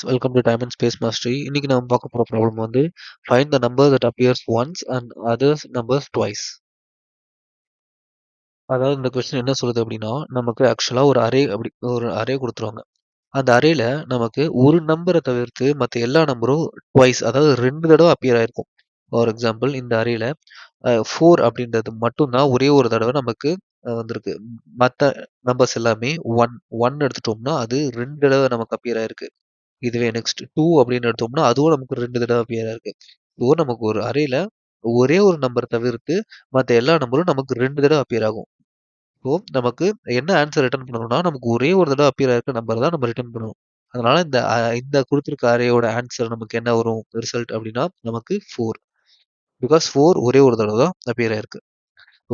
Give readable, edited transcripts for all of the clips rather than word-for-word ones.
Welcome to time and space mastery. இன்னைக்கு நம்ம பார்க்க போற ப்ராப்ளம் வந்து find the number that appears once and others numbers twice. அதாவது இந்த கொஸ்டின் என்ன சொல்லுது அப்படின்னா, நமக்கு ஆக்சுவலா ஒரு அரே கொடுத்துருவாங்க. அந்த அரேல நமக்கு ஒரு நம்பரை தவிர்த்து மற்ற எல்லா நம்பரும் ட்வைஸ், அதாவது 2 தடவை அப்பியர் ஆயிருக்கும். ஃபார் எக்ஸாம்பிள் இந்த அரேல 4 அப்படின்றது மட்டும்தான் ஒரே ஒரு தடவை நமக்கு வந்திருக்கு. மற்ற நம்பர்ஸ் எல்லாமே 1 எடுத்துட்டோம்னா அது 2 தடவை நமக்கு அப்பியர் ஆயிருக்கு. இதுவே நெக்ஸ்ட் 2 அப்படின்னு எடுத்தோம்னா, அதுவும் நமக்கு 2 தடவ அப்பியர் ஆயிருக்கு. ஸோ நமக்கு ஒரு அரேல ஒரே ஒரு நம்பர் தவிர்த்து மத்த எல்லா நம்பரும் நமக்கு 2 தடவ அப்பியர் ஆகும். ஸோ நமக்கு என்ன ஆன்ஸர் ரிட்டர்ன் பண்ணணும்னா, நமக்கு ஒரே ஒரு தடவ அப்பியர் ஆயிருக்க நம்பர் தான் நம்ம ரிட்டர்ன் பண்ணணும். அதனால இந்த குடுத்திருக்க அரேயோட ஆன்ஸர் நமக்கு என்ன வரும் ரிசல்ட் அப்படின்னா, நமக்கு 4. பிகாஸ் 4 ஒரே ஒரு தடவ தான் அப்பியர் ஆயிருக்கு.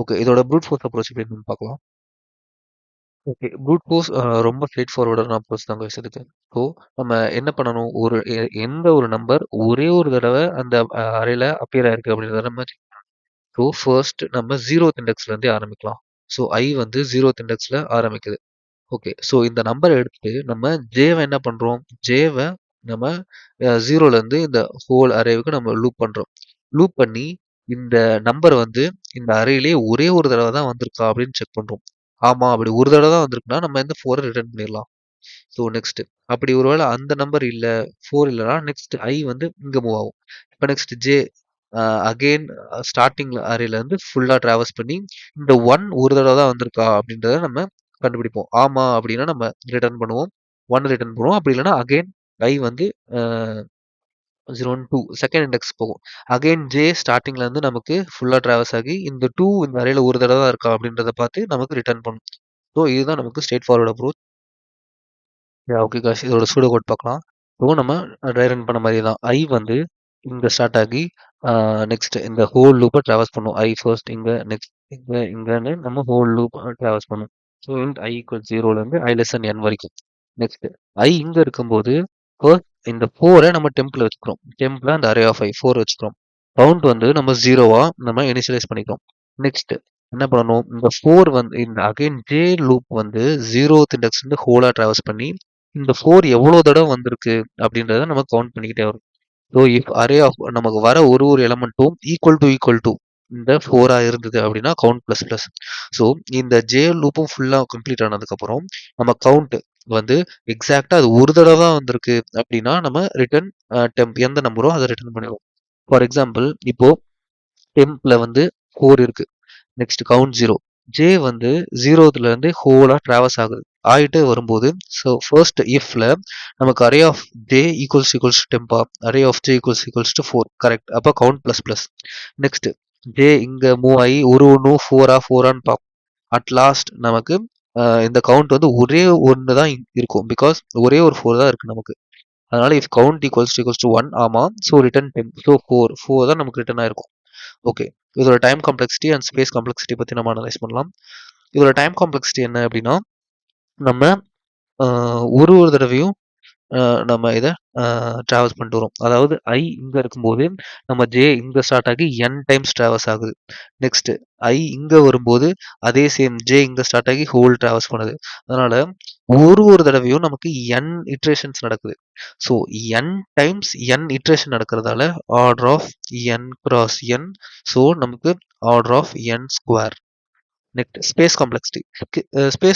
ஓகே. இதோட ப்ரூட் ஃபோர்ஸ் அப்ரோச் எப்படின்னு பார்க்கலாம். ஓகே. ப்ரூட் ஃபோர்ஸ் ரொம்ப ஸ்ட்ரெய்ட் ஃபார்வர்டான அப்ரோச் தாங்க guys இதுக்கு. ஸோ நம்ம என்ன பண்ணணும், எந்த ஒரு நம்பர் ஒரே ஒரு தடவ அந்த அரேல அப்பியர் ஆயிருக்கு அப்படின்றத நம்ம செக் பண்ணணும். ஸோ ஃபர்ஸ்ட் நம்ம 0த் இண்டெக்ஸ்ல இருந்தே ஆரம்பிக்கலாம். ஸோ I வந்து 0த் இண்டெக்ஸ்ல ஆரம்பிக்குது. ஓகே. ஸோ இந்த நம்பர எடுத்துட்டு நம்ம ஜேவ என்ன பண்றோம், ஜேவ நம்ம 0ல இருந்து இந்த ஹோல் அரேவுக்கு நம்ம லூப் பண்றோம். லூப் பண்ணி இந்த நம்பர் வந்து இந்த அரேலயே ஒரே ஒரு தடவ தான் வந்திருக்கா அப்படின்னு செக் பண்றோம். ஆமா, அப்படி ஒரு தடவ தான் வந்திருக்குன்னா நம்ம இந்த 4 ரிட்டர்ன் பண்ணிடலாம். ஸோ நெக்ஸ்ட் அப்படி ஒருவேளை அந்த நம்பர் இல்ல, 4 இல்லன்னா நெக்ஸ்ட் I வந்து இங்க மூவ் ஆகும். இப்ப நெக்ஸ்ட் ஜே அகைன் ஸ்டார்ட்டிங் அரேல இருந்து ஃபுல்லா டிராவர்ஸ் பண்ணி இந்த 1 ஒரு தடவ தான் வந்திருக்கா அப்படின்றத நம்ம கண்டுபிடிப்போம். ஆமா அப்படின்னா நம்ம ரிட்டர்ன் பண்ணுவோம். 1 ரிட்டர்ன் பண்ணுவோம். அப்படி இல்லன்னா அகைன் I வந்து 0, 2 செகண்ட் இண்டெக்ஸ் போகும். அகைன் ஜே ஸ்டார்ட்டிங்ல இருந்து நமக்கு ஃபுல்லா டிராவர்ஸ் ஆகி இந்த 2 இந்த அரேல ஒரு தடவ தான் இருக்கா அப்படின்றத பார்த்து நமக்கு ரிட்டர்ன் பண்ணும். ஸோ இதுதான் நமக்கு straightforward approach. Okay guys, இதோட சூடோ கோட் பார்க்கலாம். ஸோ நம்ம ரன் பண்ண மாதிரி தான். ஐ வந்து இங்க ஸ்டார்ட் ஆகி நெக்ஸ்ட் இந்த ஹோல் லூப்பை டிராவல்ஸ் பண்ணும். ஐ ஃபர்ஸ்ட் இங்க நெக்ஸ்ட் இங்கன்னு நம்ம ஹோல் லூப் டிராவல்ஸ் பண்ணும். So int I equal 0லேருந்து I less n வரைக்கும். நெக்ஸ்ட் ஐ இங்க இருக்கும்போது ஃபர்ஸ்ட் இந்த 4 நம்ம டெம்ப்ல வச்சுக்கிறோம். டெம்ப்ல அந்த அரே ஆஃப் ஐ 4 வச்சுக்கிறோம். கவுண்ட் வந்து நம்ம 0வா நம்ம இனிஷியலைஸ் பண்ணிக்கிறோம். நெக்ஸ்ட் என்ன பண்ணணும், இந்த 4 வந்து இந்த அகைன் ஜே லூப் வந்து 0த் இண்டெக்ஸ் வந்து ஹோலா டிராவல்ஸ் பண்ணி இந்த 4 எவ்வளோ தடவை வந்திருக்கு அப்படின்றத நம்ம கவுண்ட் பண்ணிக்கிட்டே வரும். ஸோ இஃப் அரே ஆஃப் நமக்கு வர ஒரு எலமெண்ட்டும் ஈக்குவல் டு இந்த 4 இருந்தது அப்படின்னா கவுண்ட் பிளஸ் பிளஸ். ஸோ இந்த ஜே லூப்பும் ஃபுல்லா கம்ப்ளீட் ஆனதுக்கப்புறம் நம்ம கவுண்ட் வந்து எக்ஸாக்டா அது ஒரு தடவை தான் வந்திருக்கு அப்படின்னா நம்ம ரிட்டர்ன் டெம்ப் எந்த நம்பரோ அதை ரிட்டர்ன் பண்ணிடுவோம். ஃபார் எக்ஸாம்பிள் இப்போ டெம்ப்ல வந்து 4 இருக்கு. Next count 0. ஜே வந்து 0த்துல இருந்து ஹோலா டிராவல்ஸ் ஆகுது. ஆயிட்டே வரும்போது ஸோ ஃபர்ஸ்ட் இஃப்ல நமக்கு அரே ஆஃப் ஜே ஈக்குவல்ஸ் டெம்பா, array of J equals to 4 correct. அப்போ count plus plus. Next J இங்க மூவ் ஆகி ஒன்னும் ஃபோரான்னு பார்ப்போம். அட் லாஸ்ட் நமக்கு இந்த கவுண்ட் வந்து ஒரே ஒன்று தான் இருக்கும். பிகாஸ் ஒரே ஒரு 4 தான் இருக்கு நமக்கு. அதனால இஃப் கவுண்ட் ஈக்குவல்ஸ் டு 1 ஆமா. So return 10. ஸோ 4 தான் நமக்கு ரிட்டர்ன் ஆயிருக்கும். ஓகே. இதோட time complexity and space complexity பத்தி நம்ம அனலைஸ் பண்ணலாம். இதோட டைம் காம்ப்ளெக்சிட்டி என்ன அப்படின்னா, நம்ம ஒரு தடவையும் நம்ம இதை டிராவல்ஸ் பண்ணிட்டு வரோம். அதாவது ஐ இங்க இருக்கும்போது நம்ம ஜே இங்க ஸ்டார்ட் ஆகி n டைம்ஸ் டிராவல்ஸ் ஆகுது. நெக்ஸ்ட் ஐ இங்க வரும்போது அதே சேம் ஜே இங்க ஸ்டார்ட் ஆகி ஹோல் டிராவல்ஸ் பண்ணுது. அதனால ஒரு தடவையும் நமக்கு n இட்ரேஷன்ஸ் நடக்குது. So n times n iteration நடக்கிறதால order of n cross n. So நமக்கு order of n square. Next space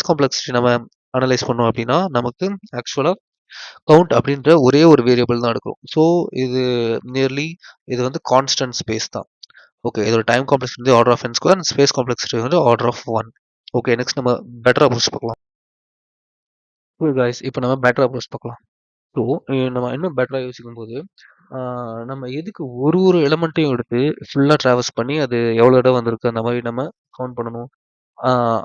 complexity நம்ம அனலைஸ் பண்ணோம் அப்படின்னா நமக்கு ஆக்சுவலா கவுண்ட் அப்படின்ற ஒரே ஒரு வேரியபிள் தான் எடுக்கிறோம். ஸோ இது வந்து கான்ஸ்டன்ட் ஸ்பேஸ் தான். ஓகே. இதோட டைம் காம்ப்ளெக்சிட்டி வந்து order of n square, space complexity வந்து ஆர்டர் ஆஃப் 1. ஓகே. நெக்ஸ்ட் நம்ம பெட்டர் அப்ரோச் பார்க்கலாம். இப்போ நம்ம பெட்டர் அப்ரோச் பார்க்கலாம். ஸோ நம்ம இன்னும் பெட்டராக யோசிக்கும் போது நம்ம எதுக்கு ஒரு எலமெண்ட்டையும் எடுத்து ஃபுல்லாக ட்ராவல்ஸ் பண்ணி அது எவ்வளோ இடம் வந்திருக்கு அந்த மாதிரி நம்ம கவுண்ட் பண்ணணும்.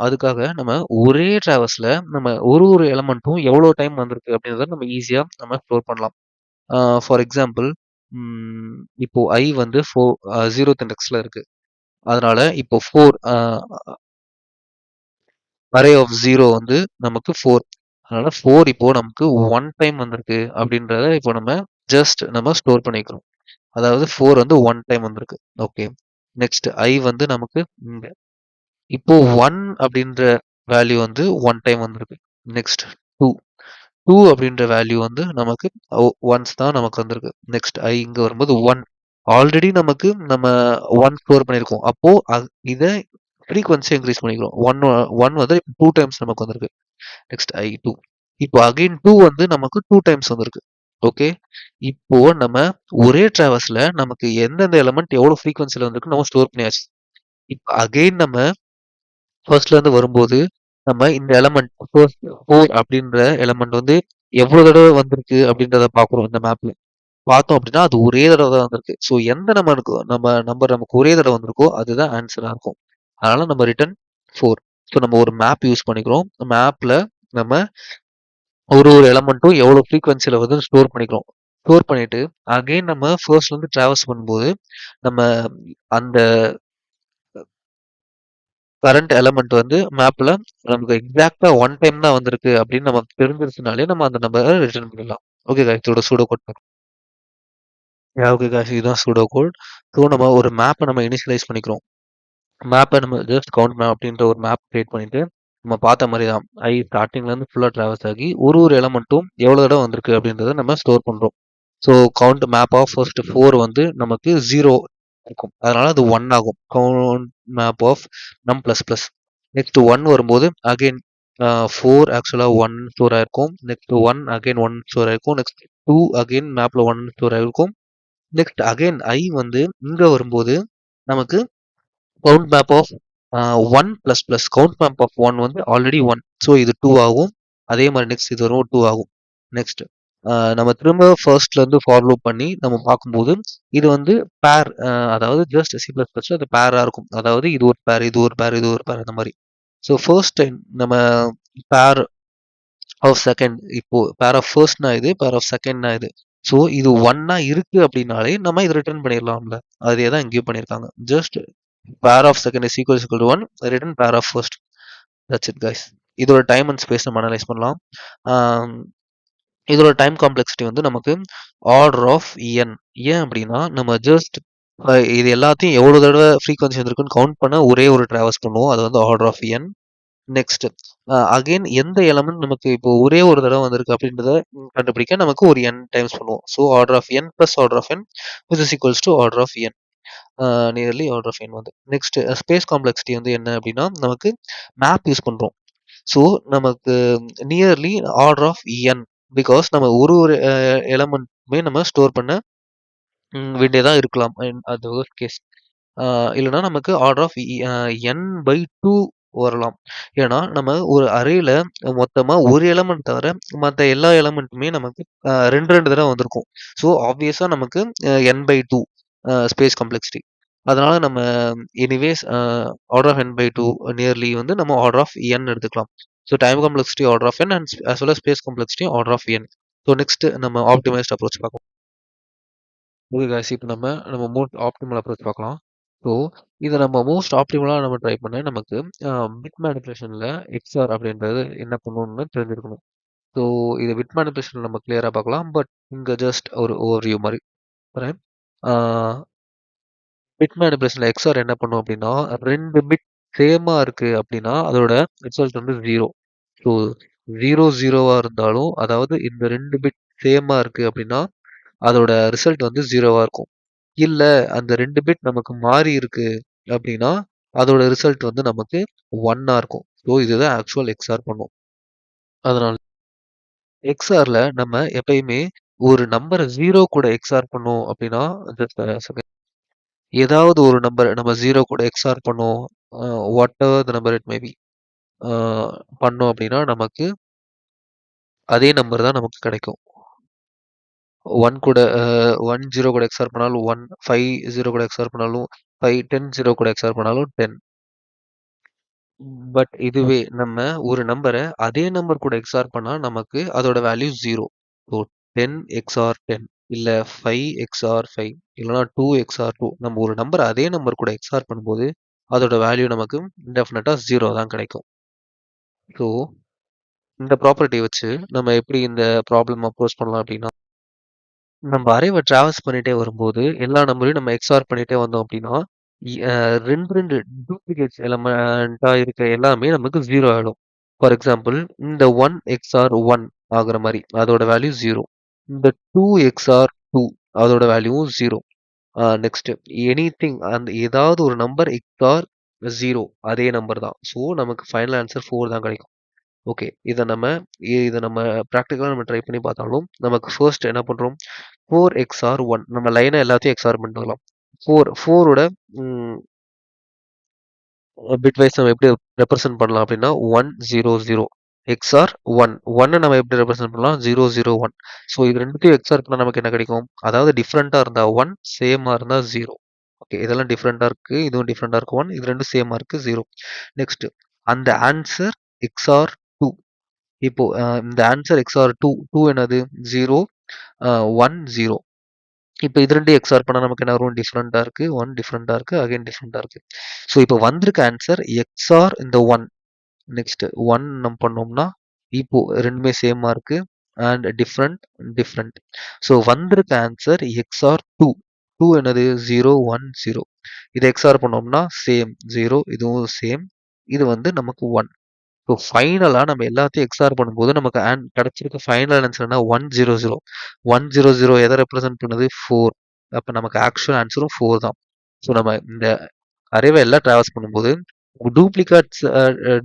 அதுக்காக நம்ம ஒரே டிராவல்ஸ்ல நம்ம ஒரு எலமெண்ட்டும் எவ்வளோ டைம் வந்திருக்கு அப்படின்றத நம்ம ஈஸியா நம்ம ஸ்டோர் பண்ணலாம். ஃபார் எக்ஸாம்பிள் இப்போ ஐ வந்து 0th இண்டெக்ஸ்ல இருக்கு. அதனால இப்போ 4 அரே ஆஃப் 0 வந்து நமக்கு 4. அதனால 4 இப்போ நமக்கு 1 டைம் வந்திருக்கு அப்படின்றத இப்போ நம்ம ஸ்டோர் பண்ணிக்கிறோம். அதாவது 4 வந்து 1 டைம் வந்திருக்கு. ஓகே. நெக்ஸ்ட் ஐ வந்து நமக்கு இங்க இப்போ 1 அப்படின்ற வேல்யூ வந்து 1 டைம் வந்திருக்கு. நெக்ஸ்ட் 2 2 அப்படின்ற வேல்யூ வந்து நமக்கு ஒன்ஸ் தான் நமக்கு வந்திருக்கு. நெக்ஸ்ட் இங்க வரும்போது 1 ஆல்ரெடி நமக்கு நம்ம 1 ஸ்டோர் பண்ணியிருக்கோம். அப்போ இத ஃப்ரீக்வென்சி இன்க்ரீஸ் பண்ணிக்கிறோம். 1 வந்து 2 டைம்ஸ் நமக்கு வந்திருக்கு. நெக்ஸ்ட் 2 இப்போ அகைன் 2 வந்து நமக்கு 2 டைம்ஸ் வந்திருக்கு. ஓகே. இப்போ நம்ம ஒரே டிராவர்ஸ்ல நமக்கு எந்தெந்த எலிமெண்ட் எவ்வளவு ஃப்ரீக்வென்சில வந்திருக்கு நம்ம ஸ்டோர் பண்ணியாச்சு. இப்போ அகைன் நம்ம ஃபர்ஸ்ட்ல இருந்து வரும்போது நம்ம இந்த எலமெண்ட் ஃபர்ஸ்ட் 4 அப்படின்ற எலமெண்ட் வந்து எவ்வளவு தடவை வந்திருக்கு அப்படின்றத பார்க்குறோம் இந்த மேப்ல. பார்த்தோம் அப்படின்னா அது ஒரே தடவை தான் வந்திருக்கு. ஸோ எந்த நம்பர் நமக்கு ஒரே தடவை வந்திருக்கோ அதுதான் ஆன்சரா இருக்கும். அதனால நம்ம ரிட்டர்ன் 4. ஸோ நம்ம ஒரு மேப் யூஸ் பண்ணிக்கிறோம். மேப்ல நம்ம ஒரு எலமெண்ட்டும் எவ்வளவு ஃப்ரீக்வென்சில வந்து ஸ்டோர் பண்ணிக்கிறோம். ஸ்டோர் பண்ணிட்டு அகைன் நம்ம ஃபர்ஸ்ட்ல இருந்து டிராவர்ஸ் பண்ணும்போது நம்ம அந்த கரண்ட் எலமெண்ட் வந்து மேப்ல நமக்கு எக்ஸாக்ட்டா 1 டைம் தான் வந்திருக்கு அப்படின்னு நமக்கு தெரிஞ்சிருச்சுனாலே நம்ம அந்த நம்பர ரிட்டர்ன் பண்ணிடலாம். ஓகே காய்ஸ் இதோட சூடோ கோட் ஓகே காய்ஸ் இதுதான் சூடோ கோட். ஸோ நம்ம ஒரு மேப்ப நம்ம இனிஷியலைஸ் பண்ணிக்கிறோம். மேப்ப நம்ம ஜஸ்ட் கவுண்ட் மேப் அப்படின்ற ஒரு மேப் கிரியேட் பண்ணிட்டு நம்ம பார்த்த மாதிரி தான் ஸ்டார்டிங்ல இருந்து ஃபுல்லா டிராவல்ஸ் ஆகி ஒரு எலமெண்ட்டும் எவ்வளவு தடவை வந்திருக்கு அப்படின்றத நம்ம ஸ்டோர் பண்றோம். So count map of first 4 வந்து நமக்கு 0 இருக்கும். அதனால அது 1 ஆகும். Count map of num plus plus. Next 1 வரும்போது அகைன் 4 ஆக்சுவலா 1 ஸ்டோர் ஆயிருக்கும். நெக்ஸ்ட் 1 அகைன் 1 ஸ்டோர் ஆயிருக்கும். நெக்ஸ்ட் 2 அகைன் மேப்ல 1 ஸ்டோர் ஆயிருக்கும். நெக்ஸ்ட் அகைன் வந்து இங்க வரும்போது நமக்கு count map of 1 plus plus count map of 1 வந்து ஆல்ரெடி 1. ஸோ இது 2 ஆகும். அதே மாதிரி நெக்ஸ்ட் இது வரும் 2 ஆகும். நெக்ஸ்ட் நம்ம திரும்ப ஃபர்ஸ்ட்ல இருந்து ஃபார் லூப் பண்ணி நம்ம பார்க்கும்போது இது வந்து பேர் அதாவது ஜஸ்ட் சி பிளஸ் பிளஸ்ல அது பேரா இருக்கும். அதாவது இது ஒரு பேர் இது ஒரு பேர் இது ஒரு பேர் அந்த மாதிரி. ஸோ ஃபர்ஸ்ட் டைம் நம்ம பேர் ஆஃப் செகண்ட் இப்போ பேர் ஆஃப் ஃபர்ஸ்ட்னா இது பேர் ஆஃப் செகண்ட்னா இது. ஸோ இது ஒன்னா இருக்கு அப்படின்னாலே நம்ம இது ரிட்டர்ன் பண்ணிடலாம்ல. அதே தான் இங்கேயும் பண்ணியிருக்காங்க. Just pair of second is equal to 1 return pair of first. That's it guys. இதோட டைம் அண்ட் ஸ்பேஸ் நம்ம அனலைஸ் பண்ணலாம். ஆம், இதோட டைம் காம்ப்ளெக்சிட்டி வந்து நமக்கு ஆர்டர் ஆஃப் n. ஏன் அப்படின்னா நம்ம ஜஸ்ட் இது எல்லாத்தையும் எவ்வளவு தடவை ஃப்ரீக்வன்சி வந்திருக்குன்னு கவுண்ட் பண்ண ஒரே ஒரு டிராவல்ஸ் பண்ணுவோம். அது வந்து order of n. Next again எந்த எலமெண்ட் நமக்கு இப்போ ஒரே ஒரு தடவை வந்திருக்கு அப்படின்றத கண்டுபிடிக்க நமக்கு ஒரு n டைம்ஸ் பண்ணுவோம். So order of n plus order of n which is equals to order of n. Nearly order of n வந்து நெக்ஸ்ட் ஸ்பேஸ் காம்ப்ளெக்சிட்டி வந்து என்ன அப்படின்னா நமக்கு மேப் யூஸ் பண்றோம். ஸோ நமக்கு nearly order of n because நம்ம ஒரு எலமெண்ட்மே நம்ம ஸ்டோர் பண்ண வேண்டியதா இருக்கலாம். அது ஒரு கேஸ் இல்லைன்னா நமக்கு ஆர்டர் ஆஃப் n பை 2 வரலாம். ஏன்னா நம்ம ஒரு அரேல மொத்தமா ஒரு எலமெண்ட் தவிர மற்ற எல்லா எலமெண்ட்டுமே நமக்கு ரெண்டு தடவை வந்திருக்கும். ஸோ ஆப்வியஸா நமக்கு n பை 2 ஸ்பேஸ் காம்ப்ளெக்சிட்டி. அதனால நம்ம anyways order of n by 2 nearly வந்து நம்ம ஆர்டர் ஆஃப் n எடுத்துக்கலாம். So time complexity order of n and as well as space complexity order of n. So next நம்ம optimized approach பார்க்கலாம். Okay guys இப்போ நம்ம most optimal approach பார்க்கலாம். So இதை நம்ம மோஸ்ட் ஆப்டிமலாக நம்ம ட்ரை பண்ண நமக்கு பிட் மேனிபுலேஷனில் எக்ஸ்ஆர் அப்படின்றது என்ன பண்ணணும்னு தெரிஞ்சிருக்கணும். ஸோ இது பிட் மேனிபுலேஷன் நம்ம கிளியராக பார்க்கலாம். பட் இங்கே ஜஸ்ட் ஒரு ஓவர்வியூ மாதிரி வரேன். பிட் மேனிபுலேஷனில் எக்ஸ்ஆர் என்ன பண்ணும் அப்படின்னா 2 பிட் சேமாக இருக்குது அப்படின்னா அதோட ரிசல்ட் வந்து 0. ஸோ 0 இருந்தாலும் அதாவது இந்த 2 பிட் சேமாக இருக்குது அப்படின்னா அதோட ரிசல்ட் வந்து 0வா இருக்கும். இல்ல அந்த 2 பிட் நமக்கு மாறி இருக்கு அப்படின்னா அதோட ரிசல்ட் வந்து நமக்கு 1ஆ இருக்கும். ஸோ இதுதான் ஆக்சுவல் எக்ஸ்ஆர் பண்ணும். அதனால எக்ஸ்ஆர்ல நம்ம எப்பயுமே ஒரு நம்பரை 0 கூட எக்ஸ்ஆர் பண்ணோம் அப்படின்னா ஏதாவது ஒரு நம்பர் நம்ம 0 கூட எக்ஸ்ஆர் பண்ணோம் what ever the number it maybe பண்ணோம் அப்படின்னா நமக்கு அதே நம்பர் தான் நமக்கு கிடைக்கும். 1 கூட 1 0 கூட எக்ஸ்ஆர் பண்ணாலும் 1 5 0 கூட எக்ஸ்ஆர் பண்ணாலும் 5 10 0 கூட எக்ஸ்ஆர் பண்ணாலும் 10. பட் இதுவே நம்ம ஒரு நம்பரை அதே நம்பர் கூட எக்ஸ்ஆர் பண்ணா நமக்கு அதோட வேல்யூ 0. ஸோ 10 எக்ஸ்ஆர் 10 இல்ல 5 எக்ஸ்ஆர் 5 இல்லைன்னா 2 எக்ஸ்ஆர் 2 நம்ம ஒரு நம்பர் அதே நம்பர் கூட எக்ஸ்ஆர் பண்ணும்போது அதோட வேல்யூ நமக்கு டெஃபினட்டா 0 தான் கிடைக்கும். ஸோ இந்த ப்ராப்பர்ட்டி வச்சு நம்ம எப்படி இந்த ப்ராப்ளம் அப்ரோச் பண்ணலாம் அப்படின்னா நம்ம அரேவை டிராவல்ஸ் பண்ணிட்டே வரும்போது எல்லா நம்பரையும் நம்ம எக்ஸ்ஆர் பண்ணிட்டே வந்தோம் அப்படின்னா 2 டூப்ளிகேட்ஸ் எலமெண்டா இருக்க எல்லாமே நமக்கு 0 ஆயிடும். ஃபார் எக்ஸாம்பிள் இந்த 1 எக்ஸ்ஆர் 1 ஆகுற மாரி. அதோட வேல்யூ 0. இந்த 2 XOR 2 அதோட வேல்யூவும் 0. நெக்ஸ்ட் எனிதிங் அந்த ஏதாவது ஒரு நம்பர் XOR 0 அதே நம்பர் தான். ஸோ நமக்கு ஃபைனல் ஆன்சர் 4 தான் கிடைக்கும். ஓகே. இத நம்ம பிராக்டிகலா நம்ம ட்ரை பண்ணி பார்த்தாலும், நமக்கு ஃபர்ஸ்ட் என்ன பண்றோம்? 4 XOR 1 நம்ம லைனா எல்லாத்தையும் எக்ஸ்ஆர் பண்ணிட்டு வரலாம். 4 ஓட ம் பிட் வைஸ் நம்ம எப்படி ரெப்ரசென்ட் பண்ணலாம் அப்படின்னா 1 0 0 எக்ஸ்ஆர் 1 1 நம்ம எப்படி ரெப்ரசென்ட் பண்ணலாம் 0 0 1. ஸோ இது ரெண்டுத்தையும் எக்ஸ்ஆர் பண்ணா நமக்கு என்ன கிடைக்கும்? அதாவது டிஃப்ரெண்டா இருந்தா 1 சேமா இருந்தா 0. ஓகே. இதெல்லாம் டிஃப்ரெண்டா இருக்கு. இதுவும் டிஃப்ரெண்டா இருக்கு 1. இது ரெண்டும் சேமா இருக்கு 0. நெக்ஸ்ட் அந்த ஆன்சர் எக்ஸ்ஆர் 2. இப்போ இந்த ஆன்சர் எக்ஸ்ஆர் 2 2 என்னது 0 1 0. இப்போ இது 2 எக்ஸ்ஆர் பண்ணா நமக்கு என்ன வரும்? டிஃப்ரெண்டா இருக்கு 1 டிஃப்ரெண்டா இருக்கு அகைன் டிஃப்ரெண்டா இருக்கு. ஸோ இப்போ வந்திருக்க ஆன்சர் எக்ஸ்ஆர் இந்த 1. நெக்ஸ்ட் 1 நம்ம பண்ணோம்னா இப்போ ரெண்டுமே சேமா இருக்கு அண்ட் டிஃப்ரெண்ட் டிஃப்ரெண்ட். ஸோ வந்திருக்க ஆன்சர் எக்ஸ்ஆர் 2. 2 என்னது 0 1 0. இதை எக்ஸ்ஆர் பண்ணோம்னா சேம் 0 இதுவும் சேம். இது வந்து நமக்கு 1. ஸோ ஃபைனலா நம்ம எல்லாத்தையும் எக்ஸ்ஆர் பண்ணும்போது நமக்கு கிடைச்சிருக்க ஃபைனல் ஆன்சர் என்ன 100. 100 எதை ரெப்ரசென்ட் பண்ணுது 4. அப்ப நமக்கு ஆக்சுவல் ஆன்சரும் 4 தான். ஸோ நம்ம இந்த அரேவை எல்லாம் டிராவல்ஸ் பண்ணும்போது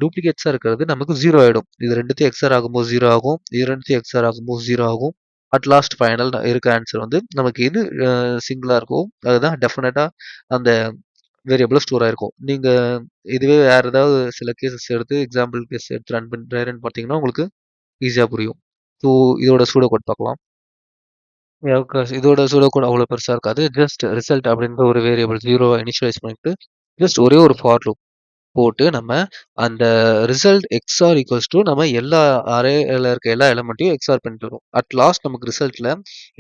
டூப்ளிகேட்ஸா இருக்கிறது நமக்கு 0 ஆயிடும். இது ரெண்டுத்தையும் எக்ஸ்ஆர் ஆகும்போது 0 ஆகும். இது ரெண்டுத்தையும் எக்ஸ்ஆர் ஆகும்போது 0 ஆகும். அட் லாஸ்ட் ஃபைனல் இருக்க ஆன்சர் வந்து நமக்கு எது சிங்கிளா இருக்கோ அதுதான் டெஃபினட்டா அந்த வேரியபிள்ல ஸ்டோர் ஆயிருக்கும். நீங்க இதுவே வேற ஏதாவது சில கேஸஸ் எடுத்து எக்ஸாம்பிள் கேஸ் எடுத்து ரன் பார்த்தீங்கன்னா உங்களுக்கு ஈஸியா புரியும். ஸோ இதோட சூடோ கோட் பார்க்கலாம். இதோட சூடோ கோட் அவ்வளோ பெருசா இருக்காது. ஜஸ்ட் ரிசல்ட் அப்படின்ற ஒரு வேரியபிள் 0 இனிஷியலைஸ் பண்ணிட்டு ஜஸ்ட் ஒரே ஒரு ஃபார் லூப் போட்டு நம்ம அந்த ரிசல்ட் எக்ஸ்ஆர் ஈக்குவல்ஸ் டு நம்ம எல்லா அரேல இருக்க எல்லா எலமெண்ட்டையும் எக்ஸ்ஆர் பண்ணிட்டு வரும். அட் லாஸ்ட் நமக்கு ரிசல்ட்ல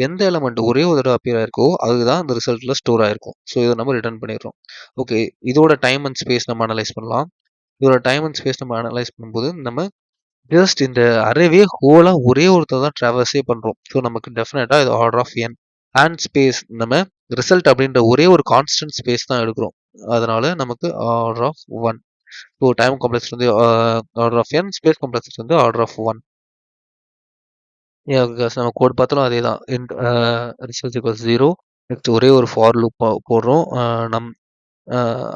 எந்த எலமெண்ட் ஒரே ஒரு தடவை அப்பியர் ஆயிருக்கோ அதுதான் அந்த ரிசல்ட்ல ஸ்டோர் ஆயிருக்கும். ஸோ இதை நம்ம ரிட்டர்ன் பண்ணிடுறோம். ஓகே. இதோட டைம் அண்ட் ஸ்பேஸ் நம்ம அனலைஸ் பண்ணலாம். இதோட டைம் அண்ட் ஸ்பேஸ் நம்ம அனலைஸ் பண்ணும்போது நம்ம ஜஸ்ட் இந்த அரேவே ஹோலா ஒரே ஒருத்தர் தான் டிராவர்ஸே பண்றோம். ஸோ நமக்கு டெஃபினட்டா இது order of n. And space நம்ம ரிசல்ட் அப்படின்ற ஒரே ஒரு கான்ஸ்டன்ட் ஸ்பேஸ் தான் எடுக்கிறோம். அதனால நமக்கு order of 1. So time complex வந்து order of n, space complex வந்து ஆர்டர் ஆஃப் 1. பிகாஸ் நம்ம கோட் பார்த்தாலும் அதே தான். Result equals 0. நெக்ஸ்ட் ஒரே ஒரு ஃபார் லூப் போடுறோம். நம்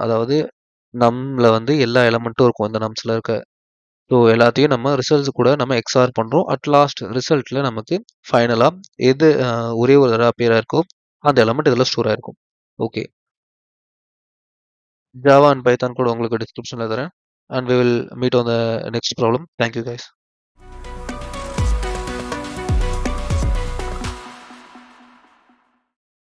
அதாவது நம்ல வந்து எல்லா எலமெண்ட்டும் இருக்கும் இந்த நம்ஸ்ல இருக்க. ஸோ எல்லாத்தையும் நம்ம ரிசல்ட்ஸ் கூட நம்ம எக்ஸ்ஆர் பண்றோம். அட் லாஸ்ட் ரிசல்ட்ல நமக்கு ஃபைனலா எது ஒரே ஒரு தடவை அப்பியர் ஆயிருக்கோ அந்த எலமெண்ட் இதில் ஸ்டோர் ஆயிருக்கும். ஓகே. ஜாவா அண்ட் பைத்தான் கூட உங்களுக்கு டிஸ்கிரிப்ஷன்ல தரேன். And we will meet on the next problem. Thank you guys.